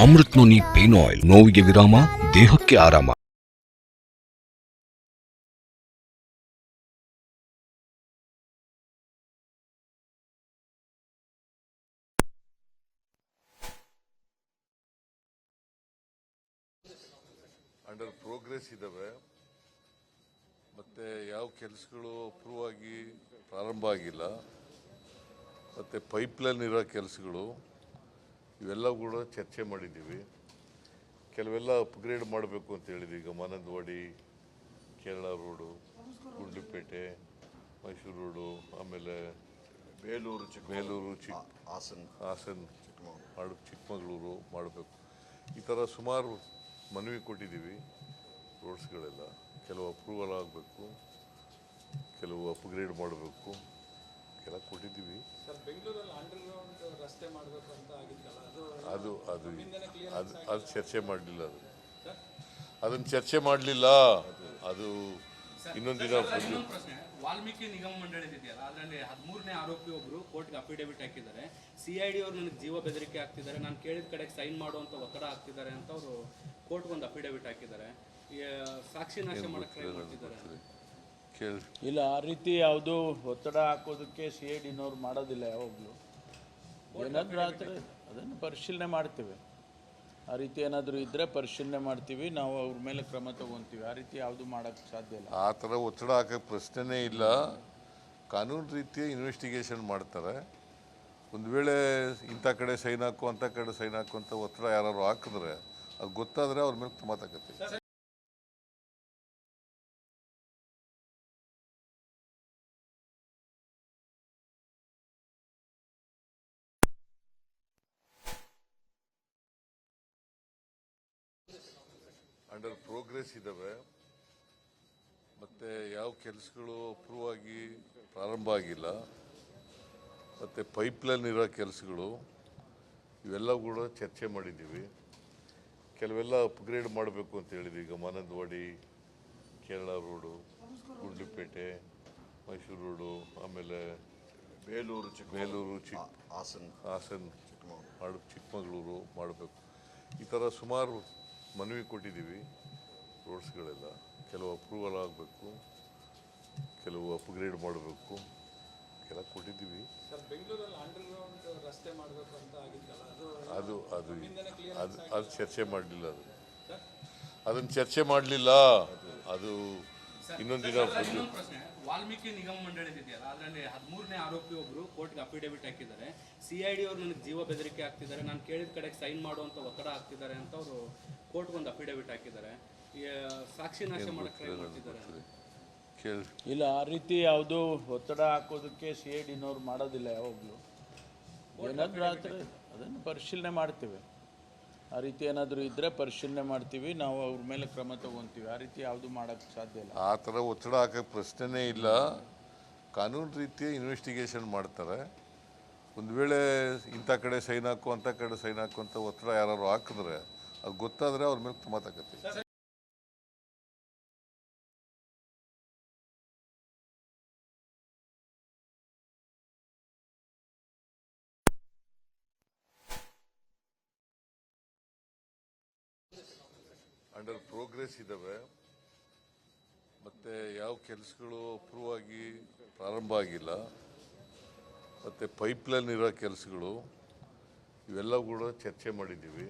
Amrit noni pain oil, ನೋವಿಗೆ ವಿರಾಮ, ದೇಹಕ್ಕೆ ಆರಾಮ. ಅಂಡರ್ ಪ್ರೋಗ್ರೆಸ್ ಇದಾವೆ. ಮತ್ತೆ ಯಾವ ಕೆಲಸಗಳು ಅಪ್ರೂವ್ ಆಗಿ ಪ್ರಾರಂಭ ಆಗಿಲ್ಲ. ಮತ್ತೆ ಪೈಪ್ಲೈನ್ ಇರೋ ಕೆಲಸಗಳು ಇವೆಲ್ಲ ಕೂಡ ಚರ್ಚೆ ಮಾಡಿದ್ದೀವಿ. ಕೆಲವೆಲ್ಲ ಅಪ್ಗ್ರೇಡ್ ಮಾಡಬೇಕು ಅಂತ ಹೇಳಿದ್ವಿ. ಈಗ ಮಾನಂದವಾಡಿ, ಕೇರಳ ರೋಡು, ಗುಂಡ್ಲುಪೇಟೆ, ಮೈಸೂರು ರೋಡು, ಆಮೇಲೆ ಬೇಲೂರು, ಹಾಸನ್, ಚಿಕ್ಕಮಗಳೂರು ಮಾಡಬೇಕು. ಈ ಥರ ಸುಮಾರು ಮನವಿ ಕೊಟ್ಟಿದ್ದೀವಿ. ರೋಡ್ಸ್ಗಳೆಲ್ಲ ಕೆಲವು ಅಪ್ರೂವಲ್ ಆಗಬೇಕು, ಕೆಲವು ಅಪ್ಗ್ರೇಡ್ ಮಾಡಬೇಕು, ಎಲ್ಲ ಕೊಟ್ಟಿದ್ದೀವಿ. ಅದು ಚರ್ಚೆ ಮಾಡಲಿಲ್ಲ. ಅದನ್ನು ಚರ್ಚೆ ಮಾಡಲಿಲ್ಲ. ಅದು ಇನ್ನೊಂದು ದಿನ. ವಾಲ್ಮೀಕಿ ನಿಗಮ ಮಂಡಳಿ ಇದೆಯಲ್ಲ, ಅದರಲ್ಲಿ 13ನೇ ಆರೋಪಿ ಒಬ್ಬರು ಕೋರ್ಟ್ಗೆ ಅಫಿಡೇವಿಟ್ ಹಾಕಿದ್ದಾರೆ. CID ಅವರು ನನಗೆ ಜೀವ ಬೆದರಿಕೆ ಆಗ್ತಿದ್ದಾರೆ, ನಾನು ಕೇಳಿದ ಕಡೆಗೆ ಸೈನ್ ಮಾಡುವಂತ ಒತ್ತಡ ಆಗ್ತಿದ್ದಾರೆ ಅಂತ ಅವರು ಕೋರ್ಟ್ಗೆ ಒಂದು ಅಫಿಡೇವಿಟ್ ಹಾಕಿದ್ದಾರೆ. ಸಾಕ್ಷಿ ನಾಶ ಮಾಡಕ್ಕೆ ಟ್ರೈ ಮಾಡ್ತಿದ್ದಾರೆ. ಇಲ್ಲ, ಆ ರೀತಿ ಯಾವುದು ಒತ್ತಡ ಹಾಕೋದಕ್ಕೆ CIDನವ್ರು ಮಾಡೋದಿಲ್ಲ. ಯಾವಾಗಲೂ ಏನಾದರೂ ಆದರೆ ಅದನ್ನು ಪರಿಶೀಲನೆ ಮಾಡ್ತೀವಿ. ಆ ರೀತಿ ಏನಾದರೂ ಇದ್ದರೆ ಪರಿಶೀಲನೆ ಮಾಡ್ತೀವಿ, ನಾವು ಅವ್ರ ಮೇಲೆ ಕ್ರಮ ತಗೊತೀವಿ. ಆ ರೀತಿ ಯಾವುದು ಮಾಡೋಕ್ಕೆ ಸಾಧ್ಯ ಇಲ್ಲ. ಆ ಥರ ಒತ್ತಡ ಹಾಕೋಕ್ಕೆ ಪ್ರಶ್ನೆನೇ ಇಲ್ಲ. ಕಾನೂನು ರೀತಿಯ ಇನ್ವೆಸ್ಟಿಗೇಷನ್ ಮಾಡ್ತಾರೆ. ಒಂದು ವೇಳೆ ಇಂಥ ಕಡೆ ಸೈನ್ ಹಾಕು, ಅಂಥ ಕಡೆ ಸೈನ್ ಹಾಕು ಅಂತ ಒತ್ತಡ ಯಾರು ಹಾಕಿದ್ರೆ ಅದು ಗೊತ್ತಾದರೆ ಅವ್ರ ಮೇಲೆ ಕ್ರಮ ತಗೋತೀವಿ. ಅಂಡರ್ ಪ್ರೋಗ್ರೆಸ್ ಇದಾವೆ. ಮತ್ತೆ ಯಾವ ಕೆಲಸಗಳು ಅಪ್ರೂವ್ ಆಗಿ ಪ್ರಾರಂಭ ಆಗಿಲ್ಲ. ಮತ್ತೆ ಪೈಪ್ಲೈನ್ ಇರೋ ಕೆಲಸಗಳು ಇವೆಲ್ಲ ಕೂಡ ಚರ್ಚೆ ಮಾಡಿದ್ದೀವಿ. ಕೆಲವೆಲ್ಲ ಅಪ್ಗ್ರೇಡ್ ಮಾಡಬೇಕು ಅಂತ ಹೇಳಿದ್ವಿ. ಈಗ ಮಾನಂದವಾಡಿ, ಕೇರಳ ರೋಡು, ಗುಂಡ್ಲುಪೇಟೆ, ಮೈಸೂರು ರೋಡು, ಆಮೇಲೆ ಬೇಲೂರು, ಹಾಸನ್, ಚಿಕ್ಕಮಗಳೂರು ಮಾಡಬೇಕು. ಈ ಥರ ಸುಮಾರು ಮನವಿ ಕೊಟ್ಟಿದ್ದೀವಿ. ರೋಡ್ಸ್ಗಳೆಲ್ಲ ಕೆಲವು ಅಪ್ರೂವಲ್ ಆಗಬೇಕು, ಕೆಲವು ಅಪ್ಗ್ರೇಡ್ ಮಾಡಬೇಕು, ಎಲ್ಲ ಕೊಟ್ಟಿದ್ದೀವಿ. ಅದು ಚರ್ಚೆ ಮಾಡಲಿಲ್ಲ. ಅದನ್ನು ಚರ್ಚೆ ಮಾಡಲಿಲ್ಲ. ಅದು ಇನ್ನೊಂದು ದಿನ. ವಾಲ್ಮೀಕಿ ನಿಗಮ ಮಂಡಳಿ ಇದೆಯಲ್ಲ, ಅದರಲ್ಲಿ 13ನೇ ಆರೋಪಿ ಒಬ್ಬರು ಕೋರ್ಟ್ಗೆ ಅಫಿಡೇವಿಟ್ ಹಾಕಿದ್ದಾರೆ. CID ಅವರು ನನಗೆ ಜೀವ ಬೆದರಿಕೆ ಆಗ್ತಿದ್ದಾರೆ, ನಾನು ಕೇಳಿದ ಕಡೆಗೆ ಸೈನ್ ಮಾಡುವಂತ ಒತ್ತಡ ಆಗ್ತಿದ್ದಾರೆ ಅಂತ ಅವರು ಕೋರ್ಟ್ಗೆ ಒಂದು ಅಫಿಡೇವಿಟ್ ಹಾಕಿದ್ದಾರೆ. ಸಾಕ್ಷಿ ನಾಶ ಮಾಡಕ್ಕೆ ಟ್ರೈ ಮಾಡ್ತಿದ್ದಾರೆ. ಇಲ್ಲ, ಆ ರೀತಿ ಯಾವುದು ಒತ್ತಡ ಹಾಕೋದಕ್ಕೆ CIDನವ್ರು ಮಾಡೋದಿಲ್ಲ. ಯಾವಾಗಲೂ ಏನಾದರೂ ಆದರೆ ಅದನ್ನು ಪರಿಶೀಲನೆ ಮಾಡ್ತೀವಿ. ಆ ರೀತಿ ಏನಾದರೂ ಇದ್ದರೆ ಪರಿಶೀಲನೆ ಮಾಡ್ತೀವಿ, ನಾವು ಅವ್ರ ಮೇಲೆ ಕ್ರಮ ತಗೊತೀವಿ. ಆ ರೀತಿ ಯಾವುದು ಮಾಡೋಕ್ಕೆ ಸಾಧ್ಯ ಇಲ್ಲ. ಆ ಥರ ಒತ್ತಡ ಹಾಕೋಕ್ಕೆ ಪ್ರಶ್ನೆನೇ ಇಲ್ಲ. ಕಾನೂನು ರೀತಿಯ ಇನ್ವೆಸ್ಟಿಗೇಷನ್ ಮಾಡ್ತಾರೆ. ಒಂದು ವೇಳೆ ಇಂಥ ಕಡೆ ಸೈನ್ ಹಾಕು, ಅಂಥ ಕಡೆ ಸೈನ್ ಹಾಕು ಅಂತ ಒತ್ತಡ ಯಾರು ಹಾಕಿದ್ರೆ ಅದು ಗೊತ್ತಾದರೆ ಅವ್ರ ಮೇಲೆ ಕ್ರಮ ತಗೋತೀವಿ. ಅಂಡರ್ ಪ್ರೋಗ್ರೆಸ್ ಇದಾವೆ. ಮತ್ತೆ ಯಾವ ಕೆಲಸಗಳು ಅಪ್ರೂವ್ ಆಗಿ ಪ್ರಾರಂಭ ಆಗಿಲ್ಲ. ಮತ್ತೆ ಪೈಪ್ಲೈನ್ ಇರೋ ಕೆಲಸಗಳು ಇವೆಲ್ಲ ಕೂಡ ಚರ್ಚೆ ಮಾಡಿದ್ದೀವಿ.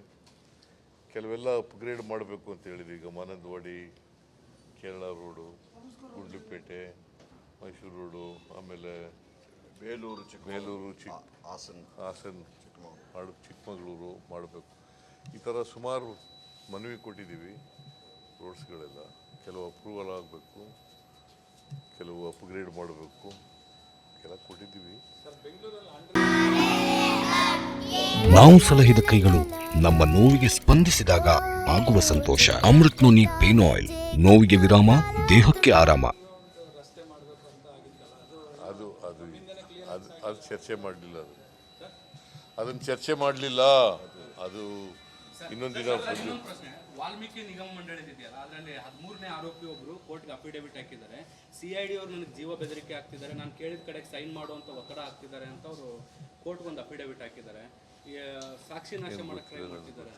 ಕೆಲವೆಲ್ಲ ಅಪ್ಗ್ರೇಡ್ ಮಾಡಬೇಕು ಅಂತ ಹೇಳಿದ್ವಿ. ಈಗ ಮಾನಂದವಾಡಿ, ಕೇರಳ ರೋಡು, ಗುಂಡ್ಲುಪೇಟೆ, ಮೈಸೂರು ರೋಡು, ಆಮೇಲೆ ಬೇಲೂರು, ಹಾಸನ್, ಚಿಕ್ಕಮಗಳೂರು ಮಾಡಬೇಕು. ಈ ಥರ ಸುಮಾರು ಮನವಿ ಕೊಟ್ಟಿದ್ದೀವಿ. ರೋಡ್ಸ್ಗಳೆಲ್ಲ ಕೆಲವು ಅಪ್ರೂವಲ್ ಆಗಬೇಕು, ಕೆಲವು ಅಪ್ಗ್ರೇಡ್ ಮಾಡಬೇಕು, ಎಲ್ಲ ಕೊಟ್ಟಿದ್ದೀವಿ. ನಾವು ಸಲಹಿದ ಕೈಗಳು ನಮ್ಮ ನೋವಿಗೆ ಸ್ಪಂದಿಸಿದಾಗ ಆಗುವ ಸಂತೋಷ. ಅಮೃತ್ ನೋನಿ ಪೇನ್ ಆಯಿಲ್, ನೋವಿಗೆ ವಿರಾಮ, ದೇಹಕ್ಕೆ ಆರಾಮ. ಅದು ಚರ್ಚೆ ಮಾಡಲಿಲ್ಲ. ಅದನ್ನು ಚರ್ಚೆ ಮಾಡಲಿಲ್ಲ. ಅದು ಇನ್ನೊಂದು ದಿನ. ವಾಲ್ಮೀಕಿ ನಿಗಮ ಮಂಡಳಿ ಇದೆಯಲ್ಲ, ಅದರಲ್ಲಿ 13ನೇ ಆರೋಪಿ ಒಬ್ಬರು ಕೋರ್ಟ್ಗೆ ಅಫಿಡೇವಿಟ್ ಹಾಕಿದ್ದಾರೆ. CID ಅವರು ನನಗೆ ಜೀವ ಬೆದರಿಕೆ ಆಗ್ತಿದ್ದಾರೆ, ನಾನು ಕೇಳಿದ ಕಡೆಗೆ ಸೈನ್ ಮಾಡುವಂತ ಒತ್ತಡ ಆಗ್ತಿದ್ದಾರೆ ಅಂತ ಅವರು ಕೋರ್ಟ್ಗೆ ಒಂದು ಅಫಿಡೇವಿಟ್ ಹಾಕಿದ್ದಾರೆ. ಸಾಕ್ಷಿ ನಾಶ ಮಾಡಕ್ಕೆ ಟ್ರೈ ಮಾಡ್ತಿದ್ದಾರೆ.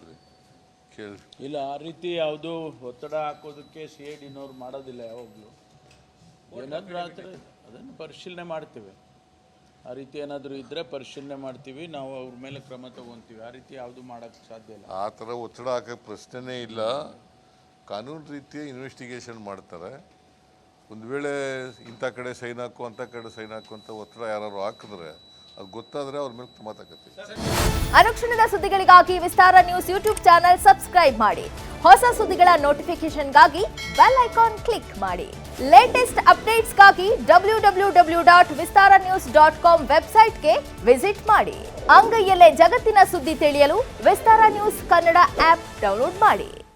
ಕೇಳಿ ಇಲ್ಲ, ಆ ರೀತಿ ಯಾವುದು ಒತ್ತಡ ಹಾಕೋದಕ್ಕೆ CIDನವ್ರು ಮಾಡೋದಿಲ್ಲ ಯಾವಾಗಲೂ. ಏನಾದರೂ ಆದರೆ ಅದನ್ನು ಪರಿಶೀಲನೆ ಮಾಡ್ತೀವಿ. ಆ ರೀತಿ ಏನಾದರೂ ಇದ್ದರೆ ಪರಿಶೀಲನೆ ಮಾಡ್ತೀವಿ, ನಾವು ಅವ್ರ ಮೇಲೆ ಕ್ರಮ ತಗೊತೀವಿ. ಆ ರೀತಿ ಯಾವುದು ಮಾಡೋಕ್ಕೆ ಸಾಧ್ಯ ಇಲ್ಲ. ಆ ಥರ ಒತ್ತಡ ಹಾಕೋಕ್ಕೆ ಪ್ರಶ್ನೆನೇ ಇಲ್ಲ. ಕಾನೂನು ರೀತಿಯ ಇನ್ವೆಸ್ಟಿಗೇಷನ್ ಮಾಡ್ತಾರೆ. ಒಂದು ವೇಳೆ ಇಂಥ ಕಡೆ ಸೈನ್ ಹಾಕು ಅಂಥ ಕಡೆ ಸೈನ್ ಹಾಕು ಅಂತ ಒತ್ತಡ ಯಾರು ಹಾಕಿದ್ರೆ ಅದು ಗೊತ್ತಾದರೆ ಅವ್ರ ಮೇಲೆ ಕ್ರಮ ತಗೋತೀವಿ. ಅನುಕ್ಷಣದ ಸುದ್ದಿಗಳಿಗಾಗಿ ವಿಸ್ತಾರ ನ್ಯೂಸ್ ಯೂಟ್ಯೂಬ್ ಚಾನೆಲ್ ಸಬ್ಸ್ಕ್ರೈಬ್ ಮಾಡಿ. ಹೊಸ ಸುದ್ದಿಗಳ ನೋಟಿಫಿಕೇಶನ್ಗಾಗಿ ಬೆಲ್ ಐಕಾನ್ ಕ್ಲಿಕ್ ಮಾಡಿ. ಲೇಟೆಸ್ಟ್ ಅಪ್ಡೇಟ್ಸ್ಗಾಗಿ www.vistaranews.com ವೆಬ್ಸೈಟ್ಗೆ ವಿಸಿಟ್ ಮಾಡಿ. ಅಂಗೈಯಲ್ಲೇ ಜಗತ್ತಿನ ಸುದ್ದಿ ತಿಳಿಯಲು ವಿಸ್ತಾರ ನ್ಯೂಸ್ ಕನ್ನಡ ಆಪ್ ಡೌನ್ಲೋಡ್ ಮಾಡಿ.